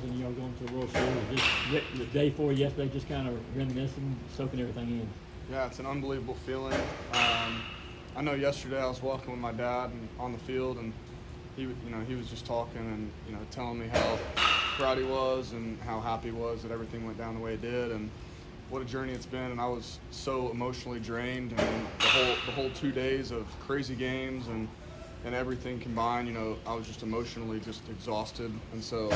and going to the World Series. Just the day before yesterday, just kind of reminiscing, soaking everything in. Yeah, it's an unbelievable feeling. I know yesterday I was walking with my dad on the field, and he was just talking and telling me how proud he was and how happy he was that everything went down the way it did, and what a journey it's been. And I was so emotionally drained, and the whole 2 days of crazy games and everything combined, I was just emotionally just exhausted. And so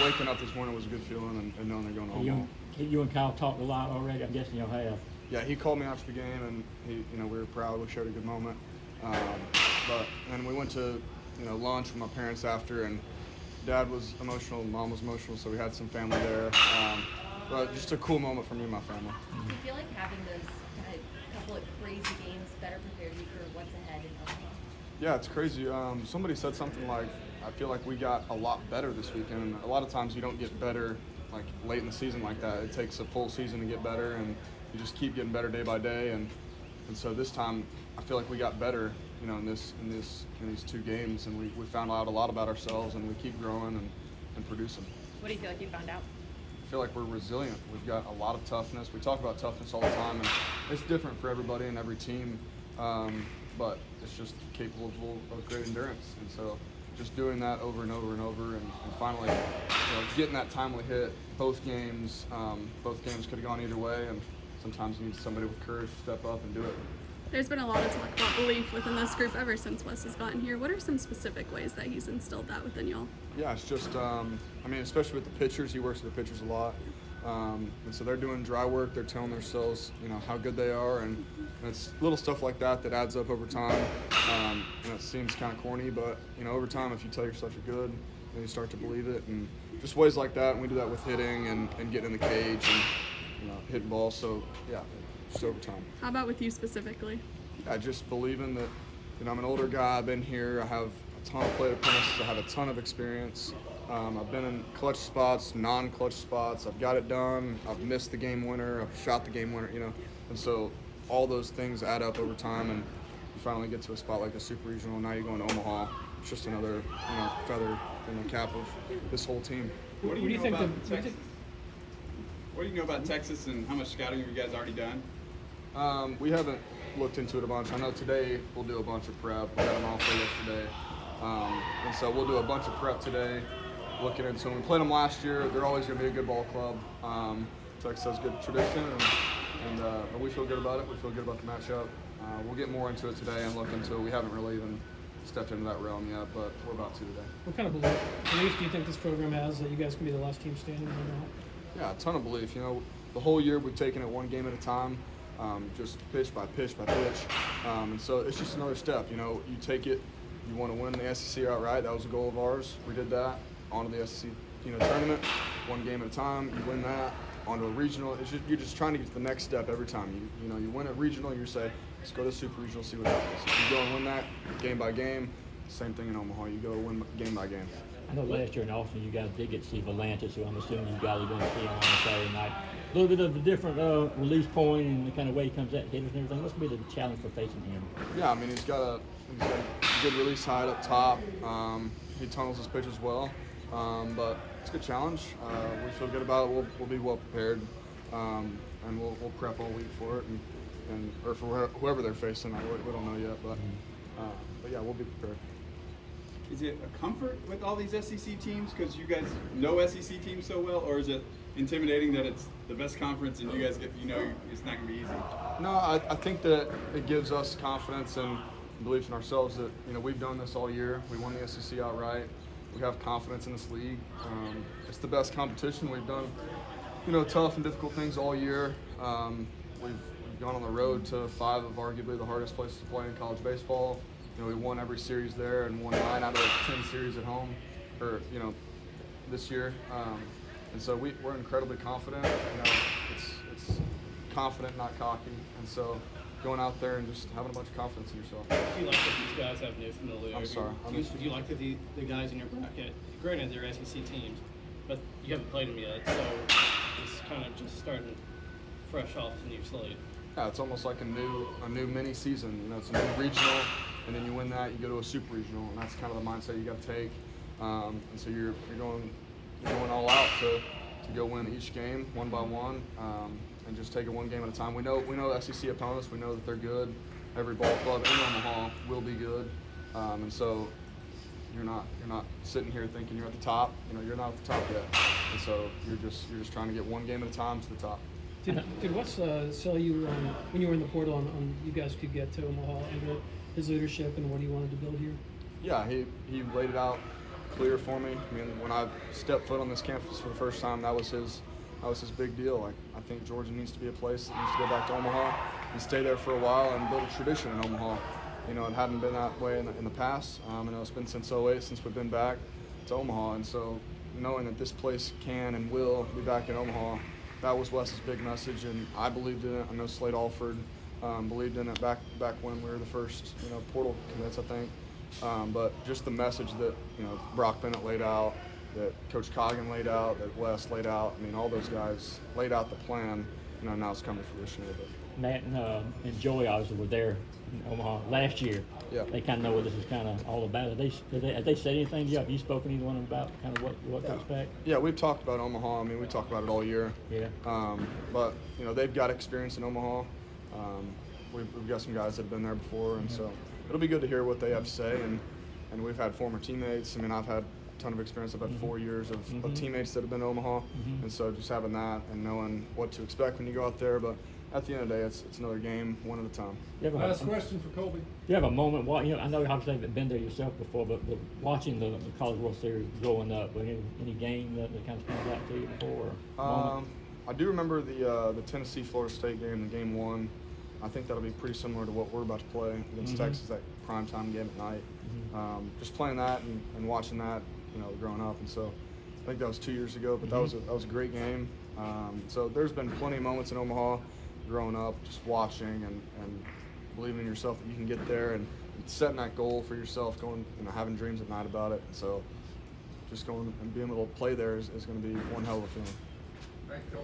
waking up this morning was a good feeling, and knowing they're going to Omaha. You and Kyle talked a lot already. I'm guessing you'll have. Yeah, he called me after the game, and we were proud. We shared a good moment. And we went to lunch with my parents after, and Dad was emotional, Mom was emotional, so we had some family there. But just a cool moment for me and my family. Do you feel like having those kind of couple of crazy games better prepared you for what's ahead in Omaha? Yeah, it's crazy. Somebody said something like, I feel like we got a lot better this weekend. And a lot of times you don't get better like late in the season like that. It takes a full season to get better, and you just keep getting better day by day. And so this time I feel like we got better, in these 2 games, and we found out a lot about ourselves, and we keep growing and producing. What do you feel like you found out? I feel like we're resilient. We've got a lot of toughness. We talk about toughness all the time, and it's different for everybody and every team, but it's just capable of great endurance. And so just doing that over and over and over, and finally getting that timely hit. Both games could have gone either way, and sometimes you need somebody with courage to step up and do it. There's been a lot of talk about belief within this group ever since Wes has gotten here. What are some specific ways that he's instilled that within y'all? Yeah, it's just, especially with the pitchers, he works with the pitchers a lot. And so they're doing dry work, they're telling themselves, how good they are, and it's little stuff like that adds up over time. It seems kind of corny, but, over time, if you tell yourself you're good, then you start to believe it, and just ways like that. And we do that with hitting and getting in the cage and, hitting balls. So, yeah. Just over time. How about with you specifically? I just believing that, I'm an older guy. I've been here. I have a ton of plate apprentices. I have a ton of experience. I've been in clutch spots, non-clutch spots. I've got it done. I've missed the game winner. I've shot the game winner. And so all those things add up over time, and you finally get to a spot like a super regional. Now you're going to Omaha. It's just another, feather in the cap of this whole team. What do you think about Texas? What do you know about Texas, and how much scouting have you guys already done? We haven't looked into it a bunch. I know today we'll do a bunch of prep. We had an offer yesterday. And so we'll do a bunch of prep today, looking into them. We played them last year. They're always going to be a good ball club. Texas has good tradition, and we feel good about it. We feel good about the matchup. We'll get more into it today and look into it. We haven't really even stepped into that realm yet, but we're about to today. What kind of belief do you think this program has that you guys can be the last team standing in Omaha? Yeah, a ton of belief. The whole year we've taken it one game at a time. Just pitch by pitch by pitch. And so it's just another step. You take it, you want to win the SEC outright. That was a goal of ours. We did that. On to the SEC tournament, one game at a time. You win that, onto a regional. You're just trying to get to the next step every time. You win a regional, you say, let's go to super regional, see what happens. If you go and win that game by game, same thing in Omaha. You go win game by game. I know last year in Austin you guys did get to see Volantis, who I'm assuming you guys are going to see on Saturday night. A little bit of a different release point and the kind of way he comes at hitters and everything. What's going to be the challenge for facing him? Yeah, he's got a good release height up top. He tunnels his pitch as well. But it's a good challenge. We feel good about it. We'll be well prepared, and we'll prep all week for it, or for whoever they're facing. We don't know yet, but yeah, we'll be prepared. Is it a comfort with all these SEC teams because you guys know SEC teams so well, or is it intimidating that it's the best conference and you guys it's not going to be easy? No, I think that it gives us confidence and belief in ourselves that we've done this all year. We won the SEC outright. We have confidence in this league. It's the best competition. We've done tough and difficult things all year. We've gone on the road to 5 of arguably the hardest places to play in college baseball. We won every series there and won 9 out of 10 series at home, this year. And so we're incredibly confident. It's confident, not cocky. And so going out there and just having a bunch of confidence in yourself. Do you like that these guys have new familiarity? I'm sorry. Do you like that the guys in your bracket, granted they're SEC teams, but you haven't played them yet, so it's kind of just starting fresh off the new slate. Yeah, it's almost like a new mini season. It's a new regional, and then you win that, you go to a super regional, and that's kind of the mindset you got to take. And so you're going going all out to go win each game one by one, and just take it one game at a time. We know SEC opponents. We know that they're good. Every ball club in Omaha will be good, and so you're not sitting here thinking you're at the top. You're not at the top yet, and so you're just trying to get one game at a time to the top. Did Wes sell you when you were in the portal on you guys could get to Omaha under his leadership and what he wanted to build here? Yeah, he laid it out clear for me. I mean, when I stepped foot on this campus for the first time, that was his big deal. Like, I think Georgia needs to be a place that needs to go back to Omaha and stay there for a while and build a tradition in Omaha. It hadn't been that way in the past. It's been since 08 since we've been back to Omaha, and so knowing that this place can and will be back in Omaha, that was Wes's big message, and I believed in it. I know Slade Alford believed in it back when we were the first portal commits, I think. But just the message that Brock Bennett laid out, that Coach Coggin laid out, that Wes laid out. I mean, all those guys laid out the plan. Now it's come to fruition a little bit. Matt and Joey obviously were there in Omaha last year. Yeah. They kind of know what this is kind of all about. Have they said anything to you? Have you spoken to anyone about kind of what to expect? Yeah, we've talked about Omaha. I mean, we talk about it all year. Yeah. But they've got experience in Omaha. We've got some guys that have been there before, and so it'll be good to hear what they have to say. And we've had former teammates. I mean, I've had a ton of experience. I've had 4 years of teammates that have been to Omaha, and so just having that and knowing what to expect when you go out there. But at the end of the day, it's another game, one at a time. Last question for Kolby. You have a moment. I know you obviously haven't been there yourself before, but watching the College World Series growing up, any game that kind of stands out to you before? I do remember the Tennessee-Florida State game, the game 1. I think that'll be pretty similar to what we're about to play against Texas, that primetime game at night. Just playing that and watching that, growing up, and so I think that was 2 years ago. But that was a great game. So there's been plenty of moments in Omaha, growing up, just watching and believing in yourself that you can get there and setting that goal for yourself, going having dreams at night about it. And so just going and being able to play there is going to be one hell of a feeling. Thank you, Kolby.